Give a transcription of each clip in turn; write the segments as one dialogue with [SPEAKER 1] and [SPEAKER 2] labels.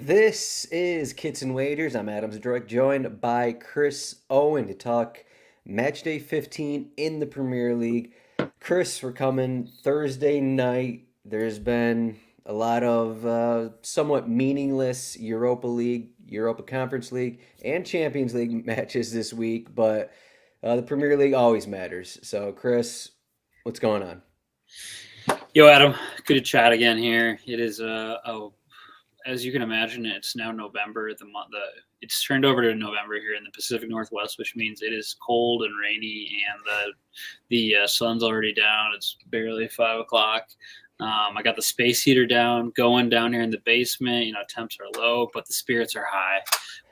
[SPEAKER 1] This is Kits and Waiters. I'm Adam Zdroik, joined by Chris Owen to talk Matchday 15 in the Premier League. Chris, we're coming Thursday night. There's been a lot of somewhat meaningless Europa League, Europa Conference League, and Champions League matches this week, but the Premier League always matters. So, Chris, what's going on?
[SPEAKER 2] Yo, Adam, good to chat again here. It is as you can imagine, it's now November. It's turned over to November here in the Pacific Northwest, which means it is cold and rainy, and the sun's already down. It's barely 5 o'clock. I got the space heater going down here in the basement. Temps are low, but the spirits are high.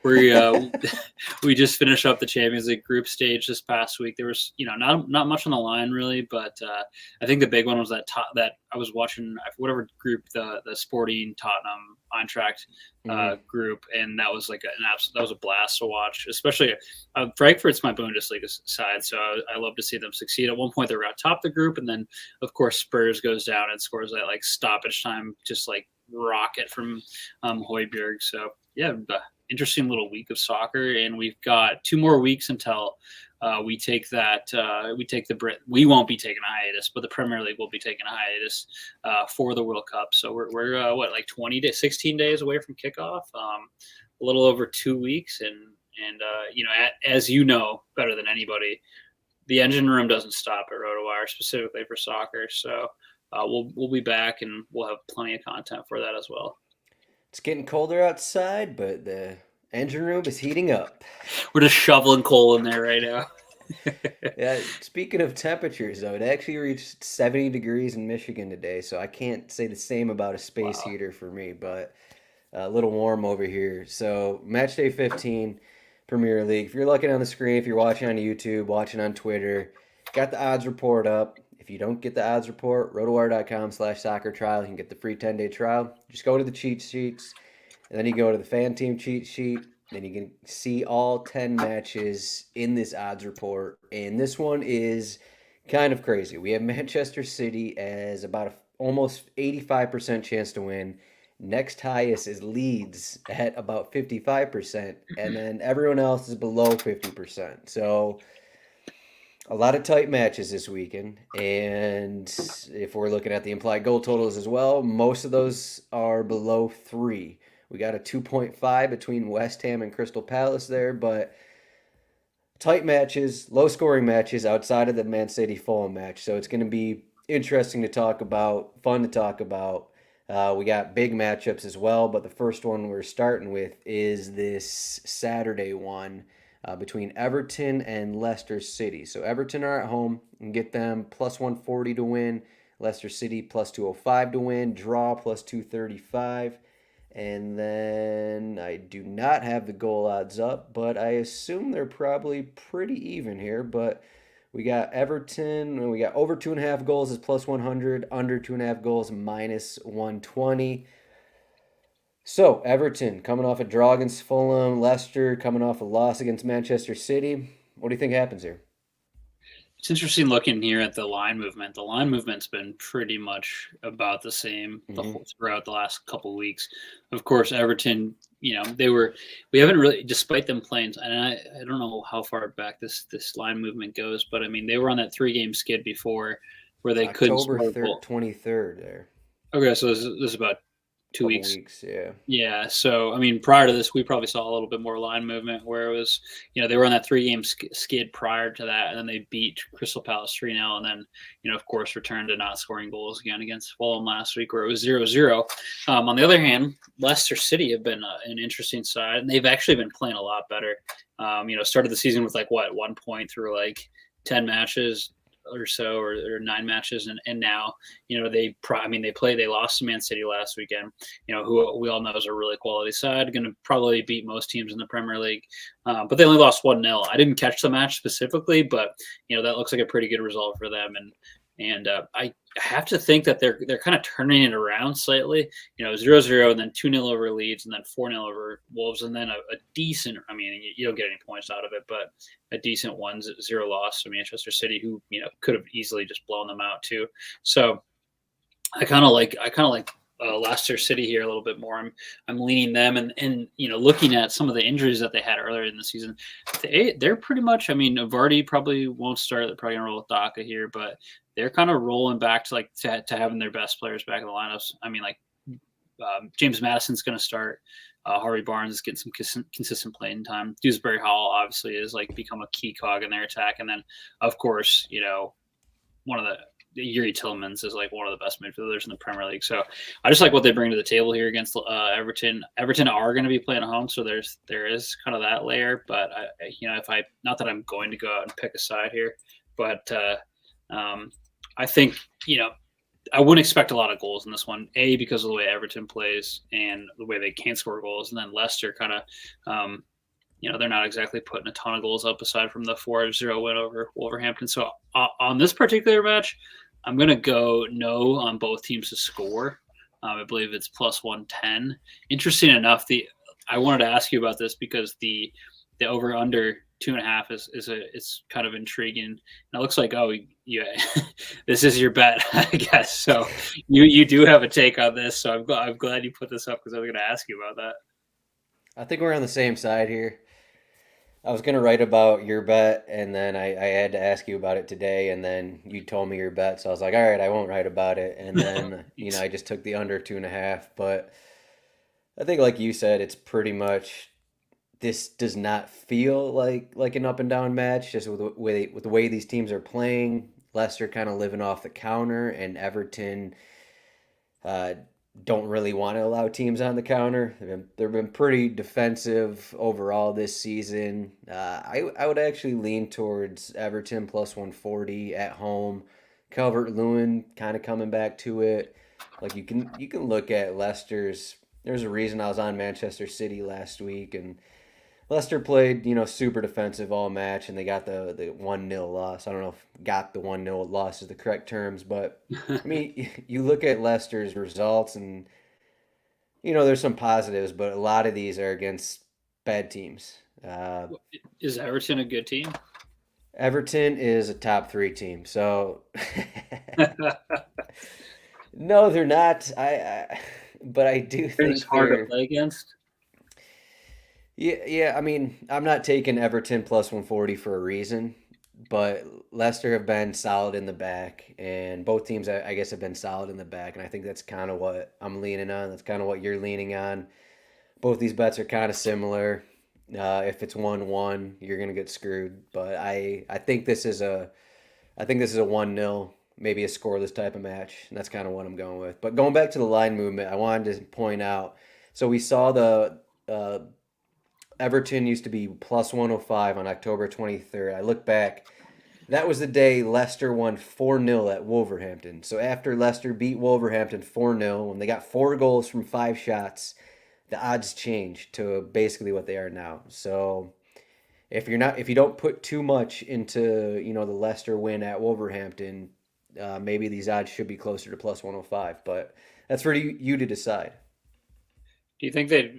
[SPEAKER 2] We just finished up the Champions League group stage this past week. There was not much on the line really, but I think the big one was that I was watching whatever group the Sporting Tottenham Eintracht group, and that was like that was a blast to watch. Especially Frankfurt's my Bundesliga side, so I love to see them succeed. At one point they were atop the group, and then of course Spurs goes down and scores that like stoppage time, just like rocket from Højbjerg. So yeah. Interesting little week of soccer, and we've got 2 more weeks until we won't be taking a hiatus, but the Premier League will be taking a hiatus for the World Cup. So we're like 20 to 16 days away from kickoff, a little over 2 weeks, and as you know better than anybody, the engine room doesn't stop at RotoWire specifically for soccer. So we'll be back, and we'll have plenty of content for that as well.
[SPEAKER 1] It's getting colder outside, but the engine room is heating up.
[SPEAKER 2] We're just shoveling coal in there right now.
[SPEAKER 1] Yeah, speaking of temperatures, though, it actually reached 70 degrees in Michigan today, so I can't say the same about a space heater for me, but a little warm over here. So, Matchday 15, Premier League. If you're looking on the screen, if you're watching on YouTube, watching on Twitter, got the odds report up. If you don't get the odds report, rotowire.com/soccer trial. You can get the free 10-day trial. Just go to the cheat sheets, and then you go to the fan team cheat sheet. Then you can see all 10 matches in this odds report. And this one is kind of crazy. We have Manchester City as about almost 85% chance to win. Next highest is Leeds at about 55%. And then everyone else is below 50%. So a lot of tight matches this weekend, and if we're looking at the implied goal totals as well, most of those are below 3. We got a 2.5 between West Ham and Crystal Palace there, but tight matches, low-scoring matches outside of the Man City Fulham match, so it's going to be interesting to talk about, fun to talk about. We got big matchups as well, but the first one we're starting with is this Saturday one. Between Everton and Leicester City. So Everton are at home and get them plus 140 to win. Leicester City plus 205 to win. Draw plus 235. And then I do not have the goal odds up, but I assume they're probably pretty even here. But we got Everton, and we got over 2.5 goals is plus 100, under 2.5 goals minus 120. So, Everton coming off a draw against Fulham, Leicester coming off a loss against Manchester City. What do you think happens here?
[SPEAKER 2] It's interesting looking here at the line movement. The line movement's been pretty much about the same throughout the last couple of weeks. Of course, Everton, we haven't really, despite them playing, and I don't know how far back this line movement goes, but I mean, they were on that 3-game skid before where they couldn't score.
[SPEAKER 1] October 23rd there.
[SPEAKER 2] Okay, so this is about 2 weeks.
[SPEAKER 1] Yeah.
[SPEAKER 2] Yeah. So, I mean, prior to this, we probably saw a little bit more line movement where it was, they were on that 3-game skid prior to that, and then they beat Crystal Palace 3-0, and then, of course, returned to not scoring goals again against Fulham last week where it was 0-0. On the other hand, Leicester City have been an interesting side, and they've actually been playing a lot better. Started the season with 1 point through 10 matches or so, or 9 matches, and now they lost to Man City last weekend, who we all know is a really quality side, going to probably beat most teams in the Premier League, but they only lost 1-0. I didn't catch the match specifically, but that looks like a pretty good result for them, and I have to think that they're kind of turning it around slightly. 0-0, and then 2-0 over Leeds, and then 4-0 over Wolves, and then a decent. I mean, you don't get any points out of it, but a decent 1-0 loss to Manchester City, who could have easily just blown them out too. So I kind of like Leicester City here a little bit more. I'm leaning them, and looking at some of the injuries that they had earlier in the season, they're pretty much. I mean, Vardy probably won't start. They're probably gonna roll with Daka here, but they're kind of rolling back to to having their best players back in the lineups. I mean, James Madison's going to start. Harvey Barnes is getting some consistent playing time. Dewsbury Hall obviously is become a key cog in their attack, and then of course one of the Yuri Tillmans is one of the best midfielders in the Premier League. So I just like what they bring to the table here against Everton. Everton are going to be playing at home, so there is kind of that layer. But if I not that I'm going to go out and pick a side here, but I think I wouldn't expect a lot of goals in this one. Because of the way Everton plays and the way they can't score goals, and then Leicester kind of they're not exactly putting a ton of goals up aside from the 4-0 win over Wolverhampton. So on this particular match, I'm going to go no on both teams to score. I believe it's plus 110. Interesting enough, I wanted to ask you about this because the over under 2.5 is kind of intriguing. And it looks like, oh yeah, this is your bet, I guess. So you do have a take on this. So I'm glad you put this up because I was going to ask you about that.
[SPEAKER 1] I think we're on the same side here. I was going to write about your bet, and then I had to ask you about it today, and then you told me your bet, so I was like, all right, I won't write about it. And then, I just took the under 2.5. But I think, like you said, it's pretty much this does not feel like an up and down match, just with the way these teams are playing. Leicester kind of living off the counter, and Everton uh, don't really want to allow teams on the counter. They've been pretty defensive overall this season. I would actually lean towards Everton plus 140 at home. Calvert-Lewin kind of coming back to it. Like you can look at Leicester's. There's a reason I was on Manchester City last week, and Leicester played, super defensive all match, and they got the 1-0 loss. I don't know if got the 1-0 loss is the correct terms, but I mean, you look at Leicester's results, and there's some positives, but a lot of these are against bad teams.
[SPEAKER 2] Is Everton a good team?
[SPEAKER 1] Everton is a top 3 team, so no, they're not. But I do
[SPEAKER 2] They're
[SPEAKER 1] think
[SPEAKER 2] just hard to play against.
[SPEAKER 1] Yeah. I mean, I'm not taking Everton plus 140 for a reason, but Leicester have been solid in the back, and both teams, I guess, have been solid in the back, and I think that's kind of what I'm leaning on. That's kind of what you're leaning on. Both these bets are kind of similar. If it's 1-1, you're gonna get screwed. But I think this is a 1-0, maybe a scoreless type of match, and that's kind of what I'm going with. But going back to the line movement, I wanted to point out. So we saw the Everton used to be plus 105 on October 23rd. I look back. That was the day Leicester won 4-0 at Wolverhampton. So after Leicester beat Wolverhampton 4-0, when they got 4 goals from 5 shots, the odds changed to basically what they are now. So if you don't put too much into, the Leicester win at Wolverhampton, maybe these odds should be closer to plus 105, but that's for you to decide.
[SPEAKER 2] Do you think that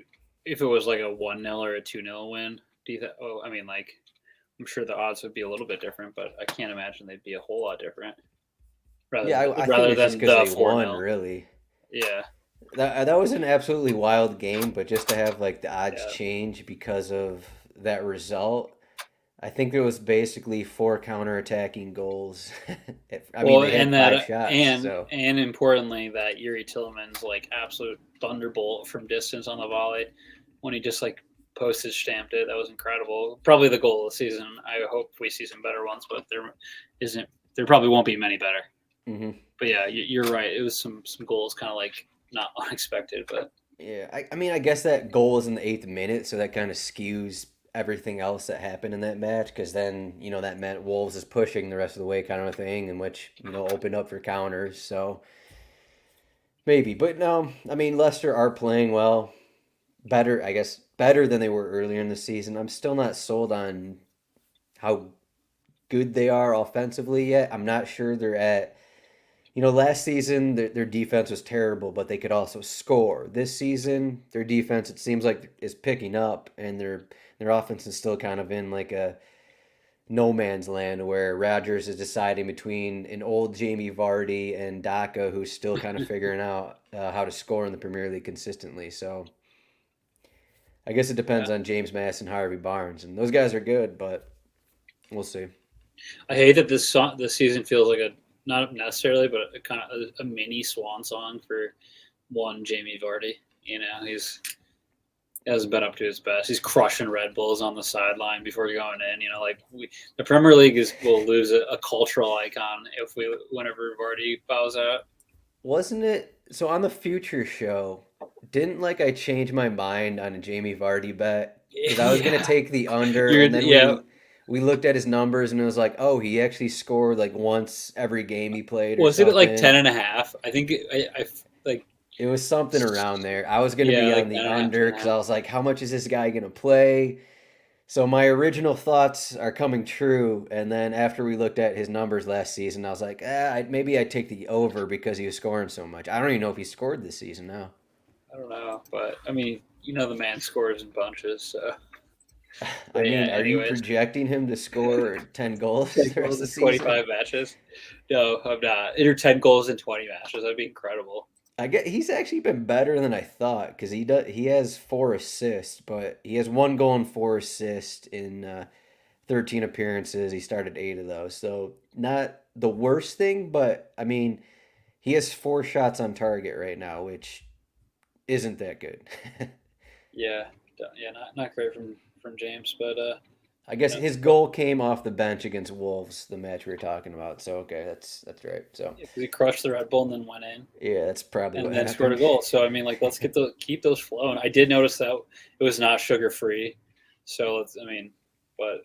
[SPEAKER 2] if it was like a 1-0 or a 2-0 win, do you think? Oh, I mean, I'm sure the odds would be a little bit different, but I can't imagine they'd be a whole lot different.
[SPEAKER 1] Yeah, I think
[SPEAKER 2] Rather
[SPEAKER 1] it's just
[SPEAKER 2] than
[SPEAKER 1] because
[SPEAKER 2] the
[SPEAKER 1] they won,
[SPEAKER 2] 4-0.
[SPEAKER 1] really.
[SPEAKER 2] Yeah,
[SPEAKER 1] That was an absolutely wild game, but just to have the odds
[SPEAKER 2] yeah.
[SPEAKER 1] change because of that result, I think there was basically 4 counterattacking goals. I mean,
[SPEAKER 2] Well,
[SPEAKER 1] they had
[SPEAKER 2] and
[SPEAKER 1] 5
[SPEAKER 2] that
[SPEAKER 1] shots,
[SPEAKER 2] and
[SPEAKER 1] so
[SPEAKER 2] and importantly, that Yuri Tillman's absolute thunderbolt from distance on the volley when he just postage stamped it. That was incredible. Probably the goal of the season. I hope we see some better ones, but isn't. There probably won't be many better.
[SPEAKER 1] hmm
[SPEAKER 2] But yeah, you're right. It was some goals kind of not unexpected, but
[SPEAKER 1] yeah. I mean, I guess that goal was in the 8th minute, so that kind of skews everything else that happened in that match, because then that meant Wolves is pushing the rest of the way, kind of a thing, in which opened up for counters. So maybe, but no. I mean, Leicester are playing well, better, I guess, better than they were earlier in the season. I'm still not sold on how good they are offensively yet. I'm not sure they're at. Last season their defense was terrible, but they could also score. This season, their defense, it seems like, is picking up, and their offense is still kind of in no man's land where Rodgers is deciding between an old Jamie Vardy and Daka, who's still kind of figuring out how to score in the Premier League consistently. So I guess it depends
[SPEAKER 2] Yeah.
[SPEAKER 1] on James Madison, Harvey Barnes, and those guys are good, but we'll see.
[SPEAKER 2] I hate that this season feels like a not necessarily, but a kind of a mini swan song for one Jamie Vardy. You know, he hasn't been up to his best. He's crushing Red Bulls on the sideline before going in. You know, like the Premier League will lose a cultural icon whenever Vardy bows out.
[SPEAKER 1] Wasn't it so on the future show? Didn't like I change my mind on a Jamie Vardy bet because I was gonna
[SPEAKER 2] Yeah,
[SPEAKER 1] take the under,
[SPEAKER 2] you're
[SPEAKER 1] and then
[SPEAKER 2] yeah.
[SPEAKER 1] we looked at his numbers and it was like, oh, he actually scored like once every game he played or
[SPEAKER 2] Was it like
[SPEAKER 1] something.
[SPEAKER 2] 10.5? I think I like
[SPEAKER 1] It was something around there. I was gonna
[SPEAKER 2] yeah,
[SPEAKER 1] be
[SPEAKER 2] like
[SPEAKER 1] on the
[SPEAKER 2] 10.5,
[SPEAKER 1] under because I was like, how much is this guy gonna play? So my original thoughts are coming true, and then after we looked at his numbers last season, I was like, maybe I'd take the over because he was scoring so much. I don't even know if he scored this season now.
[SPEAKER 2] I don't know, but I mean, the man scores in bunches. So,
[SPEAKER 1] I
[SPEAKER 2] but
[SPEAKER 1] mean,
[SPEAKER 2] yeah.
[SPEAKER 1] are you
[SPEAKER 2] Anyways,
[SPEAKER 1] projecting him to score 10 goals
[SPEAKER 2] 10
[SPEAKER 1] the rest
[SPEAKER 2] goals
[SPEAKER 1] of the
[SPEAKER 2] in
[SPEAKER 1] season?
[SPEAKER 2] 25 matches. No, I'm not. Or 10 goals in 20 matches. That'd be incredible.
[SPEAKER 1] I get he's actually been better than I thought because he has 4 assists, but he has 1 goal and 4 assists in 13 appearances. He started 8 of those, so not the worst thing, but I mean, he has 4 shots on target right now, which isn't that good.
[SPEAKER 2] Yeah, yeah, not great from James, but
[SPEAKER 1] I guess
[SPEAKER 2] yeah,
[SPEAKER 1] his goal came off the bench against Wolves, the match we were talking about. So okay, that's right. So
[SPEAKER 2] because he crushed the Red Bull and then went in
[SPEAKER 1] yeah, that's probably
[SPEAKER 2] and
[SPEAKER 1] what
[SPEAKER 2] then scored a
[SPEAKER 1] happened.
[SPEAKER 2] goal. So I mean, like, let's keep those flowing. I did notice that it was not sugar free, so I mean, but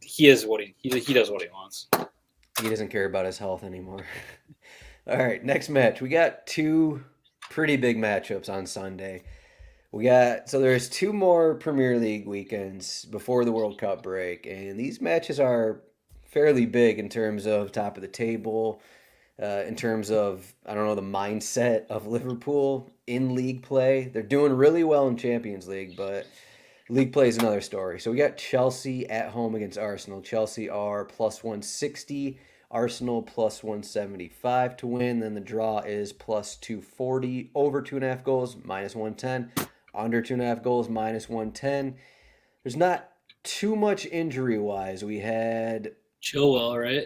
[SPEAKER 2] he is what he does what he wants.
[SPEAKER 1] He doesn't care about his health anymore. All right, next match. We got 2 pretty big matchups on Sunday. There's 2 more Premier League weekends before the World Cup break, and these matches are fairly big in terms of top of the table, in terms of I don't know the mindset of Liverpool in league play. They're doing really well in Champions League, but league play is another story. So we got Chelsea at home against Arsenal. Chelsea are plus 160. Arsenal plus 175 to win. Then the draw is plus 240. Over 2.5 goals, minus 110. Under 2.5 goals, minus 110. There's not too much injury wise.
[SPEAKER 2] Chilwell, right?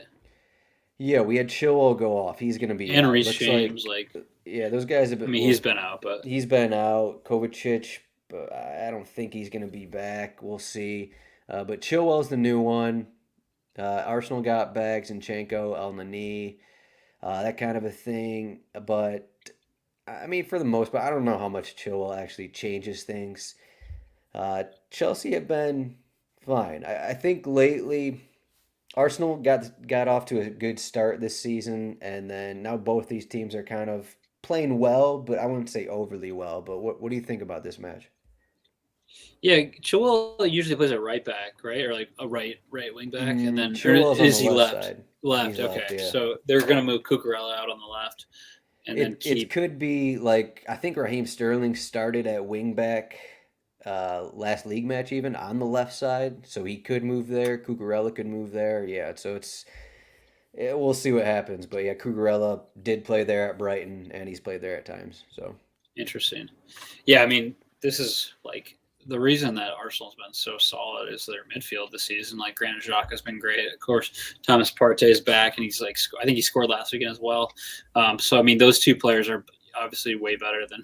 [SPEAKER 1] Yeah, we had Chilwell go off. He's going to be
[SPEAKER 2] And
[SPEAKER 1] out.
[SPEAKER 2] Reece
[SPEAKER 1] Looks
[SPEAKER 2] James,
[SPEAKER 1] like,
[SPEAKER 2] like,
[SPEAKER 1] yeah, those guys have
[SPEAKER 2] I
[SPEAKER 1] been,
[SPEAKER 2] mean, he's
[SPEAKER 1] well,
[SPEAKER 2] been out, but
[SPEAKER 1] he's been out. Kovacic, but I don't think he's going to be back. We'll see. But Chilwell's the new one. Arsenal got back Zinchenko, El Nani, that kind of a thing. But I mean, for the most part, I don't know how much Chilwell actually changes things. Chelsea have been fine. I think lately Arsenal got off to a good start this season, and then now both these teams are kind of playing well, but I wouldn't say overly well. But what do you think about this match?
[SPEAKER 2] yeah, Chilwell usually plays a right back, right, or like a right wing back, and then or
[SPEAKER 1] Chilwell's on the
[SPEAKER 2] is he
[SPEAKER 1] left
[SPEAKER 2] left?
[SPEAKER 1] side. He's
[SPEAKER 2] Left.
[SPEAKER 1] left,
[SPEAKER 2] Okay,
[SPEAKER 1] yeah.
[SPEAKER 2] so they're gonna move Cucurella out on the left, and then
[SPEAKER 1] It
[SPEAKER 2] keep.
[SPEAKER 1] could be like I think Raheem Sterling started at wing back last league match even on the left side, so he could move there. Cucurella could move there. Yeah, so we'll see what happens. But yeah, Cucurella did play there at Brighton, and he's played there at times. So
[SPEAKER 2] Interesting. Yeah, I mean, this is like the reason that Arsenal's been so solid is their midfield this season. Like Granit Xhaka has been great. Of course, Thomas Partey is back, and he's like, I think he scored last weekend as well. So I mean, those two players are obviously way better than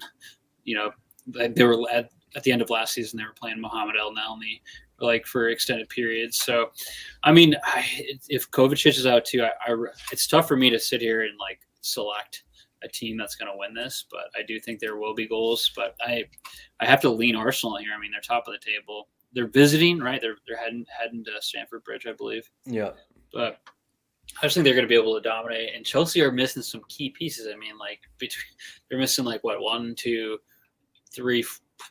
[SPEAKER 2] you know they were at the end of last season. They were playing Mohamed El Neni like for extended periods. So, I mean, if Kovacic is out too, it's tough for me to sit here and like select a team that's going to win this, but I do think there will be goals. But I have to lean Arsenal here. I mean, they're top of the table. They're visiting, right? They're heading to Stamford Bridge, I believe.
[SPEAKER 1] yeah,
[SPEAKER 2] But I just think they're going to be able to dominate. And Chelsea are missing some key pieces. I mean, like they're missing like what 1, 2, 3,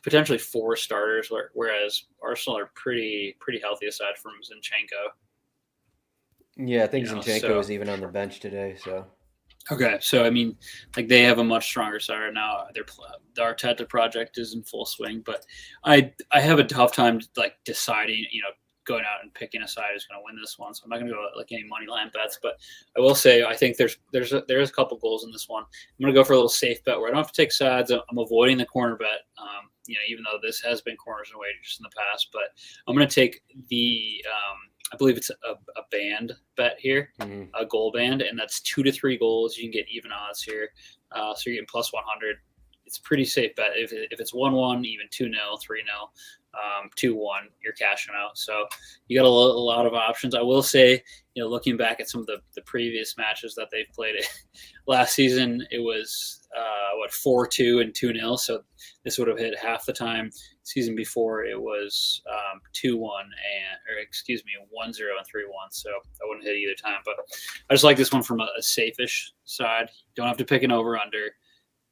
[SPEAKER 2] potentially 4 starters, whereas Arsenal are pretty healthy aside from Zinchenko.
[SPEAKER 1] yeah. I think Zinchenko
[SPEAKER 2] So
[SPEAKER 1] was even on the bench today. So
[SPEAKER 2] okay, so I mean, like they have a much stronger side now. The Arteta project is in full swing, but I have a tough time like deciding. going out and picking a side who's going to win this one. So I'm not going to go like any money line bets, but I will say I think there is a couple goals in this one. I'm going to go for a little safe bet where I don't have to take sides. I'm avoiding the corner bet. Even though this has been corners and wagers in the past, but I'm going to take the I believe it's a band bet here, a goal band, and that's 2 to 3 goals. You can get even odds here, so you're getting plus 100. It's a pretty safe bet. If it's 1-1, even 2-0, 3-0, 2-1, you're cashing out. So you got a lot of options. I will say, looking back at some of the previous matches that they've played last season, it was 4-2 and 2-0. So this would have hit half the time. Season before it was 2-1 1-0 and 3-1. So I wouldn't hit either time. But I just like this one from a safe-ish side. Don't have to pick an over/under.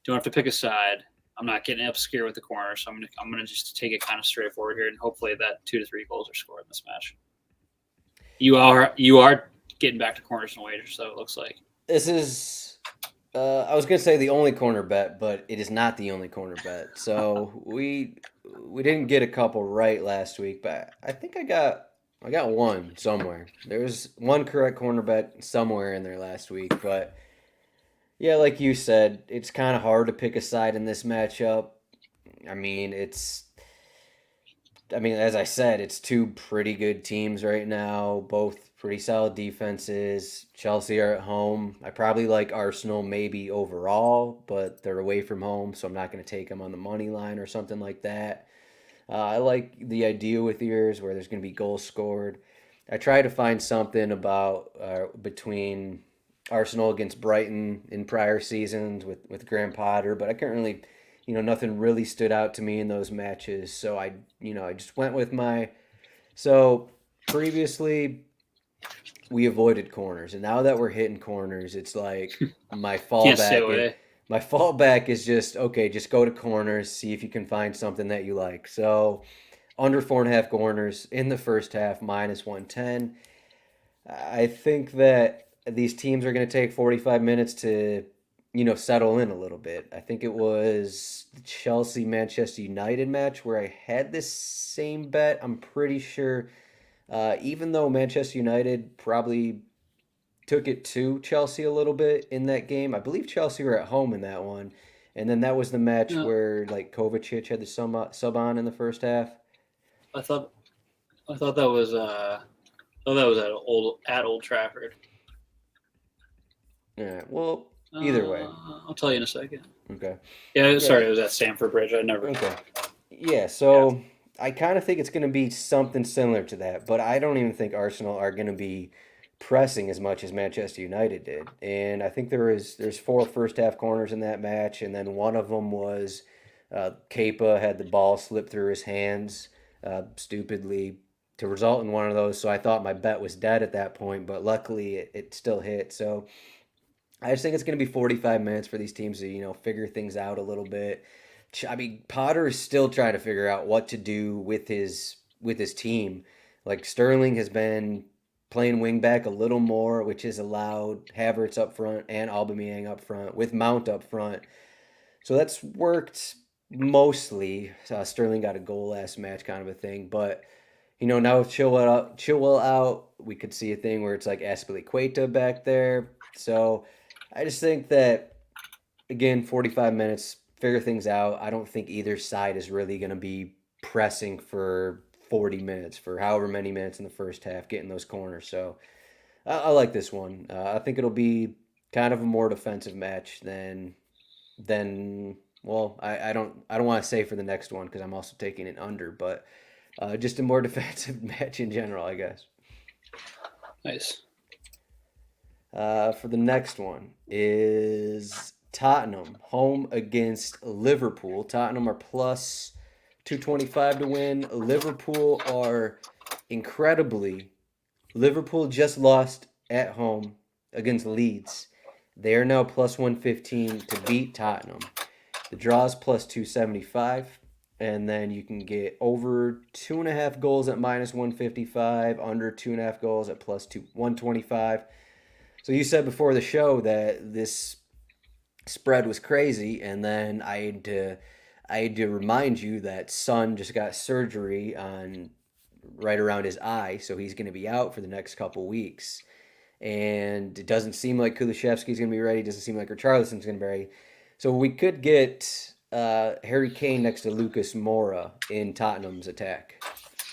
[SPEAKER 2] Don't have to pick a side. I'm not getting obscure with the corner, so I'm gonna just take it kind of straightforward here, and hopefully that 2 to 3 goals are scored in this match. You are getting back to corners and wagers, so it looks like
[SPEAKER 1] this is. I was gonna say the only corner bet, but it is not the only corner bet. So we didn't get a couple right last week, but I think I got one somewhere. There was one correct corner bet somewhere in there last week, but. Yeah, like you said, it's kind of hard to pick a side in this matchup. I mean, as I said, it's two pretty good teams right now, both pretty solid defenses. Chelsea are at home. I probably like Arsenal maybe overall, but they're away from home, so I'm not going to take them on the money line or something like that. I like the idea with yours where there's going to be goals scored. I try to find something about between Arsenal against Brighton in prior seasons with Graham Potter, but I couldn't really, nothing really stood out to me in those matches. So I just went with so previously we avoided corners, and now that we're hitting corners, it's like my
[SPEAKER 2] can't stay
[SPEAKER 1] fallback.
[SPEAKER 2] away.
[SPEAKER 1] My fallback is just go to corners, see if you can find something that you like. So under 4.5 corners in the first half, minus 110. I think that these teams are going to take 45 minutes to, settle in a little bit. I think it was the Chelsea-Manchester United match where I had this same bet. I'm pretty sure, even though Manchester United probably took it to Chelsea a little bit in that game, I believe Chelsea were at home in that one. And then that was the match
[SPEAKER 2] No,
[SPEAKER 1] where like Kovacic had the sub on in the first half.
[SPEAKER 2] I thought that was at Old Trafford.
[SPEAKER 1] Yeah, well, either way.
[SPEAKER 2] I'll tell you in a second.
[SPEAKER 1] Okay.
[SPEAKER 2] Yeah,
[SPEAKER 1] Yeah.
[SPEAKER 2] sorry, it was at Stamford Bridge. I never.
[SPEAKER 1] Okay. Yeah, so I kind of think it's going to be something similar to that, but I don't even think Arsenal are going to be pressing as much as Manchester United did. And I think there's 4 first half corners in that match, and then one of them was Kepa had the ball slip through his hands stupidly to result in one of those. So I thought my bet was dead at that point, but luckily it still hit. So I just think it's going to be 45 minutes for these teams to, figure things out a little bit. I mean, Potter is still trying to figure out what to do with his team. Like Sterling has been playing wing back a little more, which has allowed Havertz up front and Aubameyang up front with Mount up front. So that's worked mostly. Sterling got a goal last match, kind of a thing. But now with Chilwell out, we could see a thing where it's like Azpilicueta back there. So I just think that, again, 45 minutes, figure things out. I don't think either side is really going to be pressing for 40 minutes, for however many minutes in the first half, getting those corners. So I like this one. I think it'll be kind of a more defensive match than well, I don't want to say for the next one because I'm also taking it under, but just a more defensive match in general, I guess.
[SPEAKER 2] Nice.
[SPEAKER 1] For the next one is Tottenham home against Liverpool. Tottenham are plus 225 to win. Liverpool just lost at home against Leeds. They are now plus 115 to beat Tottenham. The draw is plus 275. And then you can get over 2.5 goals at minus 155, under 2.5 goals at plus 125. So you said before the show that this spread was crazy, and then I had to remind you that Son just got surgery on right around his eye, so he's going to be out for the next couple weeks. And it doesn't seem like Kulishevsky's going to be ready. It doesn't seem like Richarlison's going to be ready. So we could get Harry Kane next to Lucas Moura in Tottenham's attack.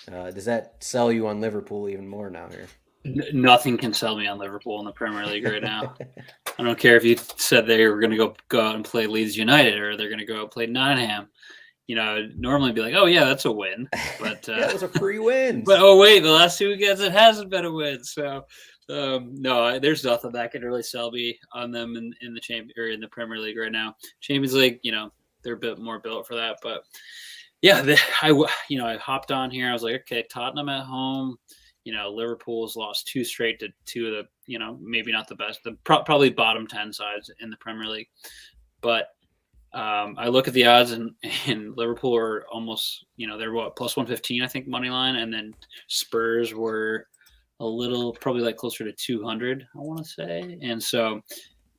[SPEAKER 1] Does that sell you on Liverpool even more now here?
[SPEAKER 2] Nothing can sell me on Liverpool in the Premier League right now. I don't care if you said they were going to go out and play Leeds United or they're going to go out and play Nottingham. Normally be like, oh yeah, that's a win. But
[SPEAKER 1] yeah, it was a free win.
[SPEAKER 2] But oh wait, the last 2 weekends it hasn't been a win. So no, there's nothing that could really sell me on them in the Premier League right now. Champions League, they're a bit more built for that. But yeah, I hopped on here. I was like, okay, Tottenham at home. Liverpool's lost 2 straight to 2 of the, maybe not the best, probably bottom 10 sides in the Premier League. But I look at the odds and Liverpool are almost, they're plus 115, I think, money line. And then Spurs were a little, probably like closer to 200, I want to say. And so,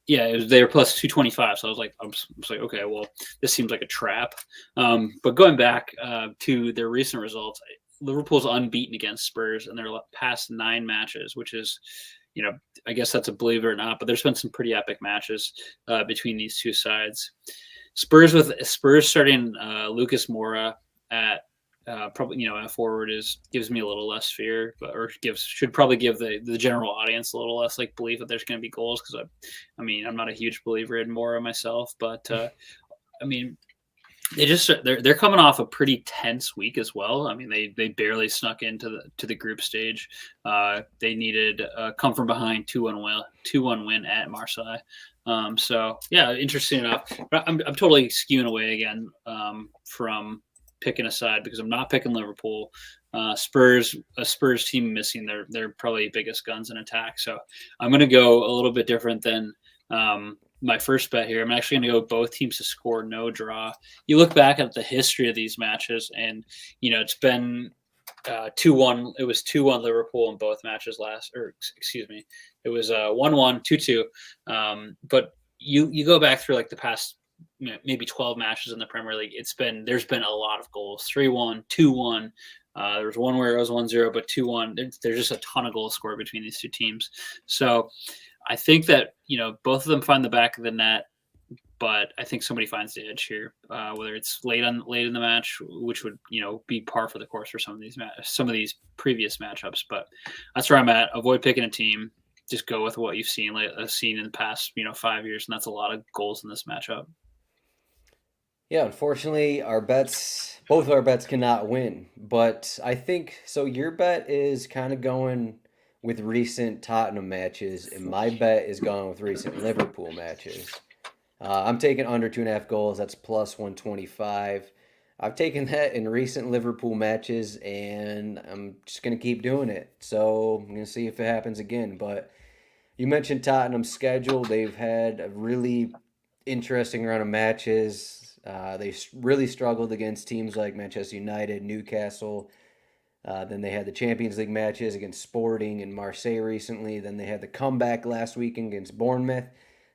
[SPEAKER 2] yeah, they were plus 225. So I was like, okay, well, this seems like a trap. But going back to their recent results, Liverpool's unbeaten against Spurs in their past 9 matches, which is, I guess that's a believe it or not, but there's been some pretty epic matches between these 2 sides. Spurs starting Lucas Moura at probably at forward gives me a little less fear, should probably give the general audience a little less like belief that there's going to be goals, because I'm not a huge believer in Moura myself, but they're coming off a pretty tense week as well. I mean, they barely snuck into the group stage. They needed a come from behind 2-1 win at Marchday. So yeah, interesting enough. I'm totally skewing away again from picking a side because I'm not picking Liverpool. A Spurs team missing their probably biggest guns in attack. So I'm going to go a little bit different than my first bet here. I'm actually going to go both teams to score, no draw. You look back at the history of these matches, and it's been 2-1. It was 2-1 Liverpool in both matches it was 1-1, 2-2. But you go back through like the past maybe 12 matches in the Premier League. There's been a lot of goals: 3-1, 2-1. There was one where it was 1-0, but 2-1. There's just a ton of goals scored between these 2 teams. So I think that both of them find the back of the net, but I think somebody finds the edge here, whether it's late in the match, which would be par for the course for some of these previous matchups. But that's where I'm at. Avoid picking a team. Just go with what you've seen in the past 5 years, and that's a lot of goals in this matchup.
[SPEAKER 1] Yeah, unfortunately, both of our bets cannot win. But I think so. Your bet is kind of going with recent Tottenham matches, and my bet is going with recent Liverpool matches. I'm taking under 2.5 goals. That's plus 125. I've taken that in recent Liverpool matches, and I'm just going to keep doing it. So I'm going to see if it happens again. But you mentioned Tottenham's schedule. They've had a really interesting run of matches. They really struggled against teams like Manchester United, Newcastle. Then they had the Champions League matches against Sporting and Marseille recently. Then they had the comeback last weekend against Bournemouth.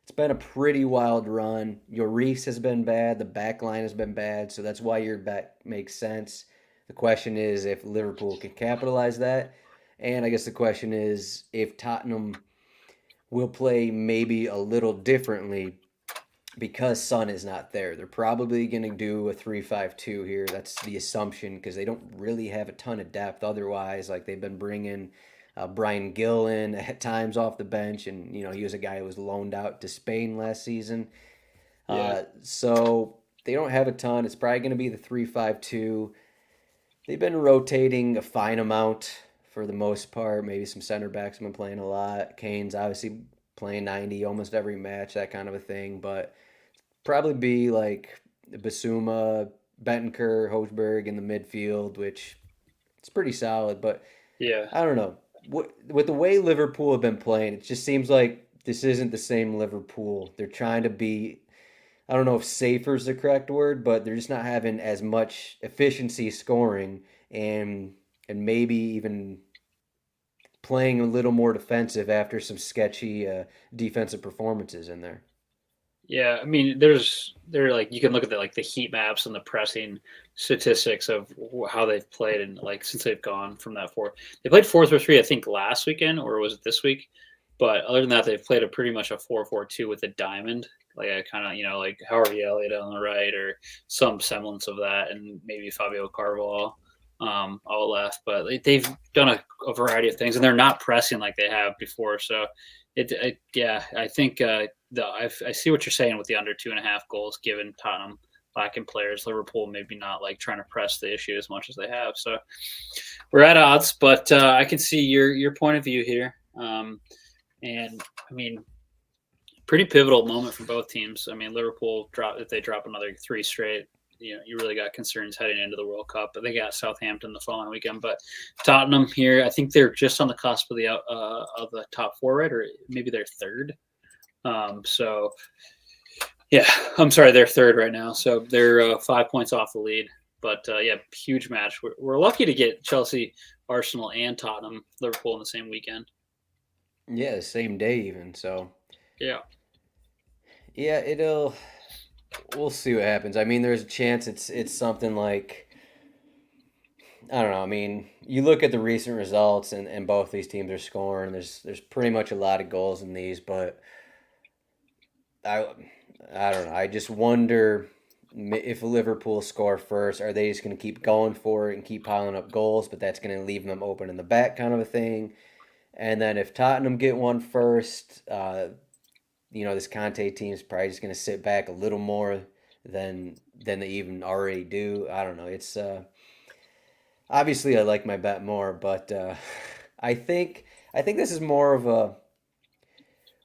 [SPEAKER 1] It's been a pretty wild run. Lloris has been bad. The back line has been bad. So that's why your bet makes sense. The question is if Liverpool can capitalize that. And I guess the question is if Tottenham will play maybe a little differently because Son is not there. They're probably going to do a 3-5-2 here. That's the assumption because they don't really have a ton of depth otherwise. Like they've been bringing Brian Gill in at times off the bench, and he was a guy who was loaned out to Spain last season.
[SPEAKER 2] Yeah.
[SPEAKER 1] So they don't have a ton. It's probably going to be the 3-5-2. They've been rotating a fine amount for the most part. Maybe some center backs have been playing a lot. Kane's obviously playing 90 almost every match, that kind of a thing. But probably be like Basuma, Bentancur, Hojberg in the midfield, which it's pretty solid. But
[SPEAKER 2] Yeah.
[SPEAKER 1] I don't know. With the way Liverpool have been playing, it just seems like this isn't the same Liverpool. They're trying to be, I don't know if safer is the correct word, but they're just not having as much efficiency scoring and maybe even playing a little more defensive after some sketchy defensive performances in there.
[SPEAKER 2] Yeah, I mean, they're like you can look at the heat maps and the pressing statistics of how they've played and like since they've gone from that four. They played 4-3 I think last weekend or was it this week? But other than that, they've played a pretty much a 4-4-2 with a diamond, like a kind of like Harvey Elliott on the right or some semblance of that, and maybe Fabio Carvalho all left. But they've done a variety of things, and they're not pressing like they have before. So yeah, I think I see what you're saying with the under 2.5 goals, given Tottenham lacking players. Liverpool maybe not like trying to press the issue as much as they have. So we're at odds, but I can see your point of view here. And I mean, pretty pivotal moment for both teams. I mean, Liverpool if they drop another 3 straight, you really got concerns heading into the World Cup. But they got Southampton the following weekend. But Tottenham here, I think they're just on the cusp of the top 4, right? Or maybe they're third. So yeah, I'm sorry, they're third right now. So they're 5 points off the lead. But yeah, huge match. We're lucky to get Chelsea, Arsenal, and Tottenham, Liverpool in the same weekend.
[SPEAKER 1] Yeah, same day even. So
[SPEAKER 2] Yeah.
[SPEAKER 1] yeah, we'll see what happens. I mean, there's a chance it's something like I don't know. I mean, you look at the recent results and both these teams are scoring. There's pretty much a lot of goals in these, but I I don't know. I just wonder if Liverpool score first, are they just going to keep going for it and keep piling up goals, but that's going to leave them open in the back kind of a thing. And then if Tottenham get one first, this Conte team is probably just going to sit back a little more than they even already do. I don't know. It's obviously I like my bet more, but I think I think this is more of a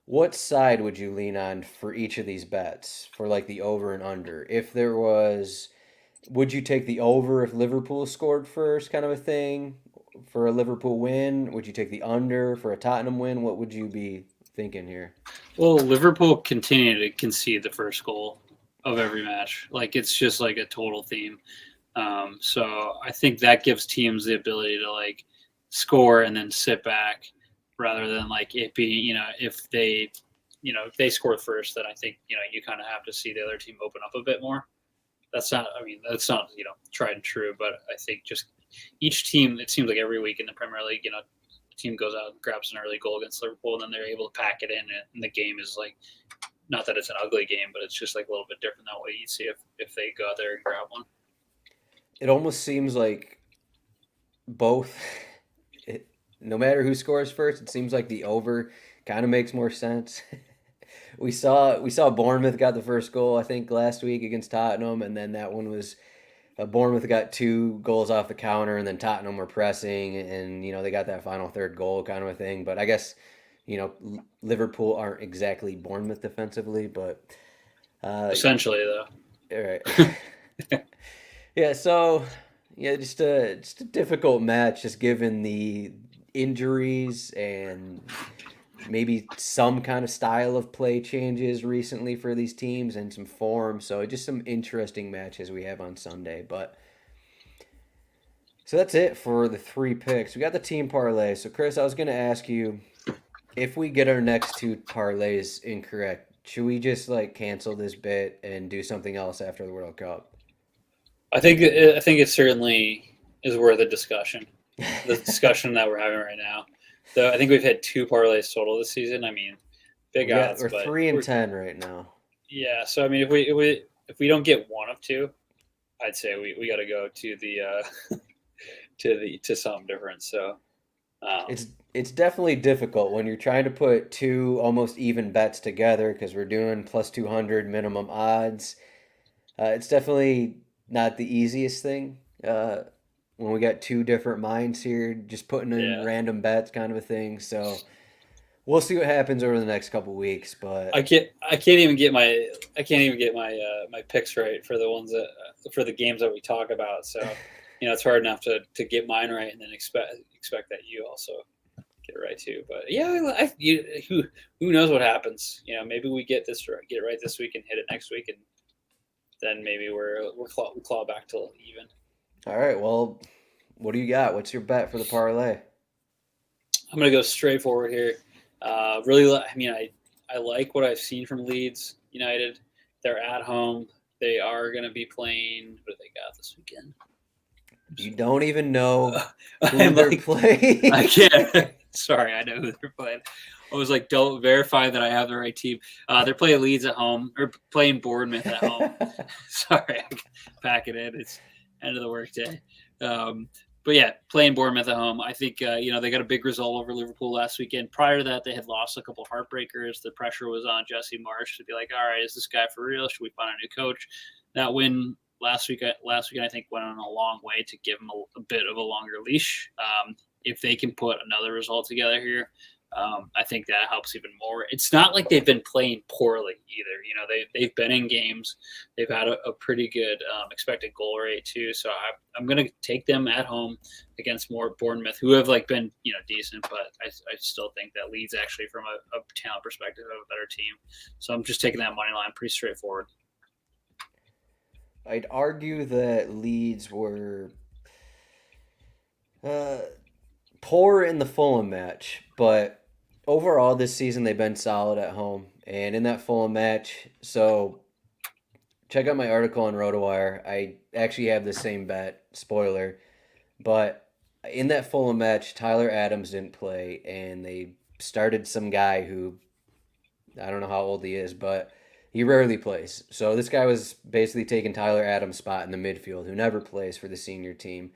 [SPEAKER 1] what side would you lean on for each of these bets for like the over and under? If there was, would you take the over if Liverpool scored first, kind of a thing, for a Liverpool win? Would you take the under for a Tottenham win? What would you be thinking here?
[SPEAKER 2] Well, Liverpool continue to concede the first goal of every match. Like it's just like a total theme. So I think that gives teams the ability to like score and then sit back rather than like it being, if they score first, then I think, you kind of have to see the other team open up a bit more. That's not, tried and true, but I think just each team, it seems like every week in the Premier League, team goes out and grabs an early goal against Liverpool, and then they're able to pack it in, and the game is like, not that it's an ugly game, but it's just like a little bit different than what you'd see if they go out there and grab one.
[SPEAKER 1] It almost seems like both, no matter who scores first, it seems like the over kind of makes more sense. We saw Bournemouth got the first goal I think last week against Tottenham, and then that one was Bournemouth got 2 goals off the counter, and then Tottenham were pressing, and they got that final third goal kind of a thing. But I guess Liverpool aren't exactly Bournemouth defensively, but
[SPEAKER 2] Essentially, though.
[SPEAKER 1] all right, yeah. So yeah, just a difficult match, just given the injuries and maybe some kind of style of play changes recently for these teams and some form. So just some interesting matches we have on Sunday. But so that's it for the 3 picks. We got the team parlay. So Chris, I was going to ask you if we get our next 2 parlays incorrect, should we just like cancel this bit and do something else after the World Cup?
[SPEAKER 2] I think it certainly is worth a discussion. The discussion that we're having right now. Though I think we've had 2 parlays total this season. I mean, big odds,
[SPEAKER 1] We're
[SPEAKER 2] but
[SPEAKER 1] 3-10 right now.
[SPEAKER 2] yeah. So I mean, if we don't get one of 2, I'd say we got to go to the to something different. So um,
[SPEAKER 1] It's definitely difficult when you're trying to put 2 almost even bets together because we're doing plus 200 minimum odds. It's definitely not the easiest thing. When we got 2 different minds here, just putting in
[SPEAKER 2] yeah,
[SPEAKER 1] random bets kind of a thing. So we'll see what happens over the next couple weeks. But
[SPEAKER 2] I can't even get my my picks right for the ones that for the games that we talk about. So it's hard enough to get mine right and then expect that you also get it right too. But yeah, who knows what happens? Maybe we get it right this week and hit it next week, and then maybe we claw back to even.
[SPEAKER 1] all right, well, what do you got? What's your bet for the parlay?
[SPEAKER 2] I'm gonna go straight forward here. Really, I like what I've seen from Leeds. United. They're at home. They are going to be playing. What do they got this weekend?
[SPEAKER 1] You don't even know who
[SPEAKER 2] I'm
[SPEAKER 1] they're
[SPEAKER 2] like,
[SPEAKER 1] playing.
[SPEAKER 2] I can't. Sorry, I know who they're playing. I was like, don't verify that I have the right team. They're playing Leeds at home, or playing Bournemouth at home. Sorry, I pack it in. It's end of the workday. But yeah, playing Bournemouth at home. I think they got a big result over Liverpool last weekend. Prior to that, they had lost a couple heartbreakers. The pressure was on Jesse Marsh to be like, all right, is this guy for real? Should we find a new coach? That win last week, I think, went on a long way to give them a bit of a longer leash. If they can put another result together here, I think that helps even more. It's not like they've been playing poorly either. They've been in games. They've had a pretty good expected goal rate too. So I'm going to take them at home against more Bournemouth, who have been decent, but I still think that Leeds actually, from a talent perspective, have a better team. So I'm just taking that money line, pretty straightforward.
[SPEAKER 1] I'd argue that Leeds were poor in the Fulham match, but overall this season they've been solid at home. And in that Fulham match, so check out my article on RotoWire. I actually have the same bet, spoiler, but in that Fulham match, Tyler Adams didn't play, and they started some guy who I don't know how old he is, but he rarely plays. So this guy was basically taking Tyler Adams' spot in the midfield, who never plays for the senior team,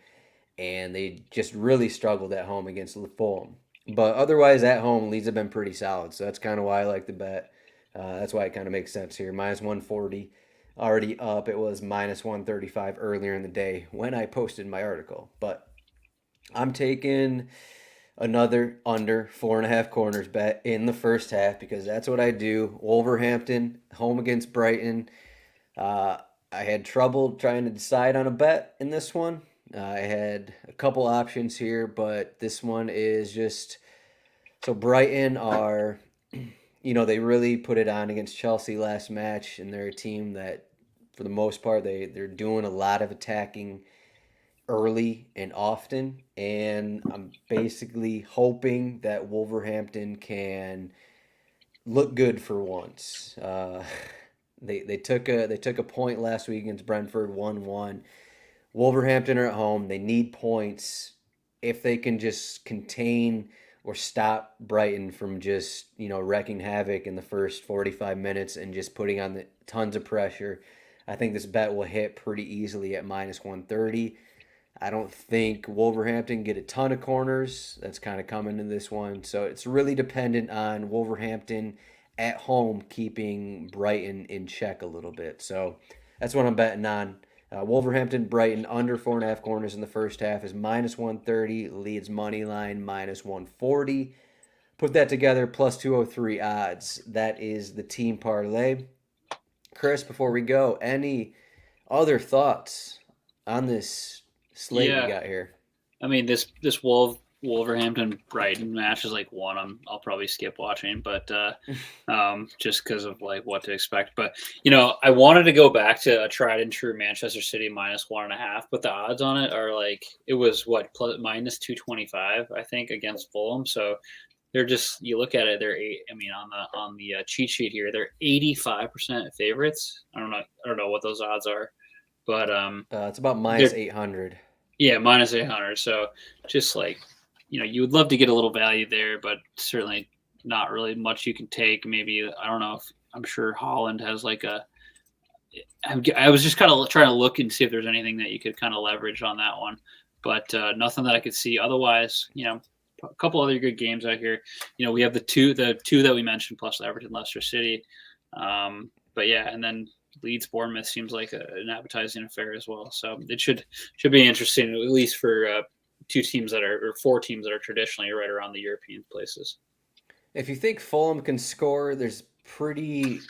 [SPEAKER 1] and they just really struggled at home against Fulham. But otherwise, at home, Leeds have been pretty solid, so that's kind of why I like the bet. That's why it kind of makes sense here. Minus 140, already up. It was minus 135 earlier in the day when I posted my article. But I'm taking another under 4.5 corners bet in the first half because that's what I do. Wolverhampton, home against Brighton. Uh, I had trouble trying to decide on a bet in this one. I had a couple options here, but this one is just so Brighton are, they really put it on against Chelsea last match, and they're a team that, for the most part, they're doing a lot of attacking early and often, and I'm basically hoping that Wolverhampton can look good for once. They took a point last week against Brentford 1-1. Wolverhampton are at home. They need points. If they can just contain or stop Brighton from just, wrecking havoc in the first 45 minutes and just putting on tons of pressure, I think this bet will hit pretty easily at minus 130. I don't think Wolverhampton get a ton of corners. That's kind of coming in this one. So it's really dependent on Wolverhampton at home keeping Brighton in check a little bit. So that's what I'm betting on. Wolverhampton, Brighton, under 4.5 corners in the first half is minus 130. Leeds money line, minus 140. Put that together, plus 203 odds. That is the team parlay. Chris, before we go, any other thoughts on this slate we
[SPEAKER 2] Yeah,
[SPEAKER 1] got here?
[SPEAKER 2] I mean this Wolverhampton Brighton match is one I'll probably skip watching, but just because of what to expect. But I wanted to go back to a tried and true Manchester City minus 1.5, but the odds on it are it was plus minus 225 I think against Fulham. So they're just, you look at it, they're on the cheat sheet here, they're 85% favorites. I don't know what those odds are, but
[SPEAKER 1] It's about minus 800.
[SPEAKER 2] yeah, minus 800. So just you would love to get a little value there, but certainly not really much you can take. Maybe, I don't know, if I'm sure Holland has I was just kind of trying to look and see if there's anything that you could kind of leverage on that one, but nothing that I could see. Otherwise, a couple other good games out here. We have the two that we mentioned, plus Everton, Leicester City. But yeah, and then Leeds Bournemouth seems like an appetizing affair as well. So it should be interesting, at least for four teams that are traditionally right around the European places.
[SPEAKER 1] If you think Fulham can score, there's pretty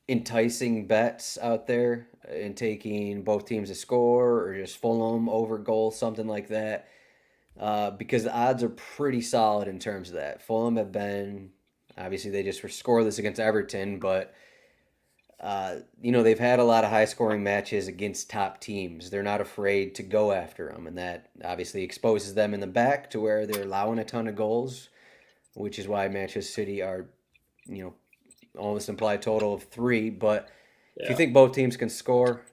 [SPEAKER 1] enticing bets out there in taking both teams to score or just Fulham over goal, something like that. Because the odds are pretty solid in terms of that. Fulham have been, obviously, they just were scoreless against Everton, but they've had a lot of high scoring matches against top teams. They're not afraid to go after them, and that obviously exposes them in the back to where they're allowing a ton of goals, which is why Manchester City are, almost imply a total of 3. But if you
[SPEAKER 2] Yeah.
[SPEAKER 1] think both teams can score,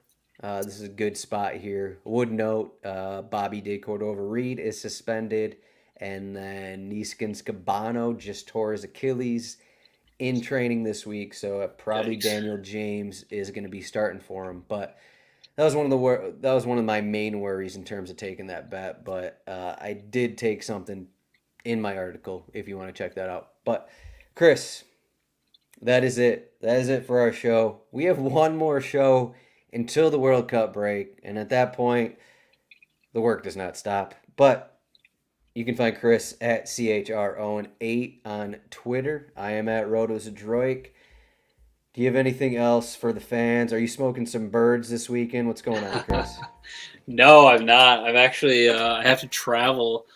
[SPEAKER 1] this is a good spot here. Would note Bobby De Cordova-Reed is suspended, and then Neeskens Cabano just tore his Achilles in training this week, so probably
[SPEAKER 2] Yikes.
[SPEAKER 1] Daniel James is going to be starting for him. But that was one of my main worries in terms of taking that bet. But I did take something in my article if you want to check that out. But Chris, that is it. That is it for our show. We have one more show until the World Cup break, and at that point, the work does not stop. But you can find Chris at CHROwen8 on Twitter. I am at Zdroik. Do you have anything else for the fans? Are you smoking some birds this weekend? What's going on, Chris?
[SPEAKER 2] No, I'm not. I'm actually I have to travel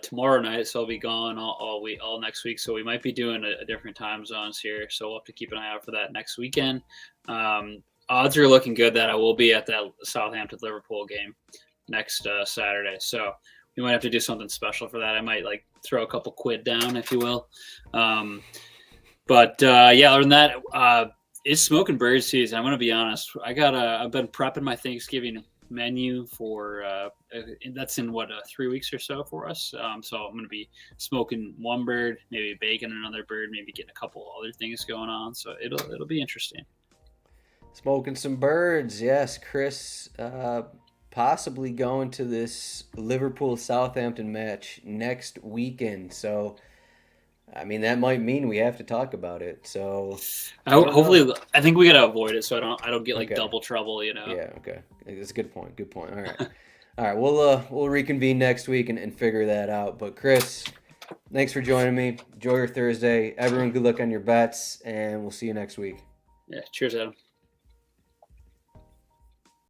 [SPEAKER 2] tomorrow night, so I'll be gone all week, all next week. So we might be doing a different time zones here. So we'll have to keep an eye out for that next weekend. Odds are looking good that I will be at that Southampton Liverpool game next Saturday. So we might have to do something special for that. I might like throw a couple quid down, if you will. But yeah, other than that, it's smoking bird season. I'm gonna be honest. I've been prepping my Thanksgiving menu for that's in 3 weeks or so for us. So I'm gonna be smoking one bird, maybe baking another bird, maybe getting a couple other things going on. So it'll be interesting.
[SPEAKER 1] Smoking some birds, yes. Chris possibly going to this Liverpool Southampton match next weekend. So I mean, that might mean we have to talk about it. So
[SPEAKER 2] Hopefully, I think we gotta avoid it so I don't get like
[SPEAKER 1] Okay.
[SPEAKER 2] double trouble.
[SPEAKER 1] Yeah, okay. That's a good point. Good point. All right. All right. We'll reconvene next week and figure that out. But Chris, thanks for joining me. Enjoy your Thursday. Everyone, good luck on your bets, and we'll see you next week.
[SPEAKER 2] Yeah. Cheers, Adam.